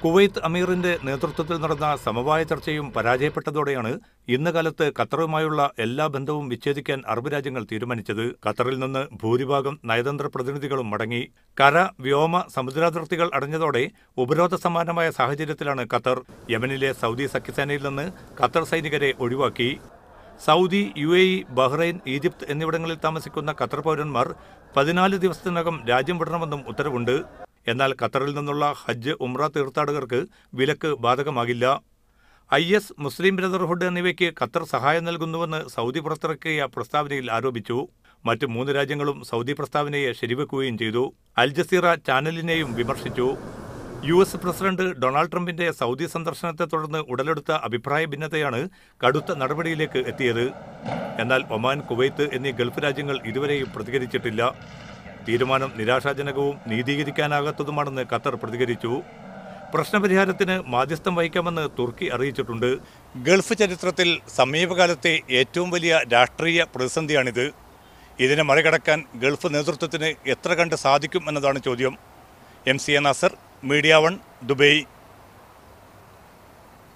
Kuwait അമീറിന്റെ നേതൃത്വത്തിൽ നടന്ന സമവായ ചർച്ചയും പരാജയപ്പെട്ടതോടെയാണ് ഇന്ന് കാലത്ത് ഖത്തറുമായുള്ള എല്ലാ ബന്ധവും വിച്ഛേദിക്കാൻ അറബ് രാജ്യങ്ങൾ തീരുമാനിച്ചത്. ഖത്തറിൽ നിന്ന് ഭൂരിഭാഗം നയതന്ത്ര പ്രതിനിധികളും മടങ്ങി. കര, വ്യോമ, സമുദ്രാതിർത്തികൾ അടഞ്ഞതോടെ ഉപരോധ സമാനമായ സാഹചര്യത്തിലാണ് ഖത്തർ. യമനിലെ സൗദി സഖ്യസേനയിൽ നിന്ന് ഖത്തർ സൈനികരെ ഒഴിവാക്കി. സൗദി, UAE, ബഹ്റൈൻ, ഈജിപ്ത് എന്നിവിടങ്ങളിൽ താമസിക്കുന്ന ഖത്തർ പൗരന്മാർ 14 ദിവസത്തിനകം രാജ്യം വിടണമെന്നും ഉത്തരവുണ്ട്. എന്നാൽ ഖത്തറിൽ നിന്നുള്ള ഹജ്ജ്, ഉംറ തീർത്ഥാടകർക്ക് വിലക്ക് ബാധകമാകില്ല. IS, മുസ്ലിം ബ്രദർഹുഡ് എന്നിവയ്ക്ക് ഖത്തർ സഹായം നൽകുന്നുവെന്ന് സൗദി പുറത്തിറക്കിയ പ്രസ്താവനയിൽ ആരോപിച്ചു. മറ്റ് 3 രാജ്യങ്ങളും സൗദി പ്രസ്താവനയെ ശരിവെക്കുകയും ചെയ്തു. അൽ ജസീറ ചാനലിനെയും വിമർശിച്ചു. US പ്രസിഡന്റ് ഡൊണാൾഡ് ട്രംപിന്റെ സൗദി സന്ദർശനത്തെ തുടർന്ന് ഉടലെടുത്ത അഭിപ്രായ ഭിന്നതയാണ് കടുത്ത നടപടിയിലേക്ക് എത്തിയത്. എന്നാൽ ഒമാൻ, കുവൈത്ത് എന്നീ ഗൾഫ് രാജ്യങ്ങൾ ഇതുവരെയും പ്രതികരിച്ചിട്ടില്ല. തീരുമാനം നിരാശാജനകവും നീതീകരിക്കാനാകാത്തതുമാണെന്ന് ഖത്തർ പ്രതികരിച്ചു. പ്രശ്നപരിഹാരത്തിന് മാധ്യസ്ഥം വഹിക്കാമെന്ന് തുർക്കി അറിയിച്ചിട്ടുണ്ട്. ഗൾഫ് ചരിത്രത്തിൽ സമീപകാലത്തെ ഏറ്റവും വലിയ രാഷ്ട്രീയ പ്രതിസന്ധിയാണിത്. ഇതിനെ മറികടക്കാൻ ഗൾഫ് നേതൃത്വത്തിന് എത്ര കണ്ട് സാധിക്കും എന്നതാണ് ചോദ്യം. MC Nasar, media 1, Dubai.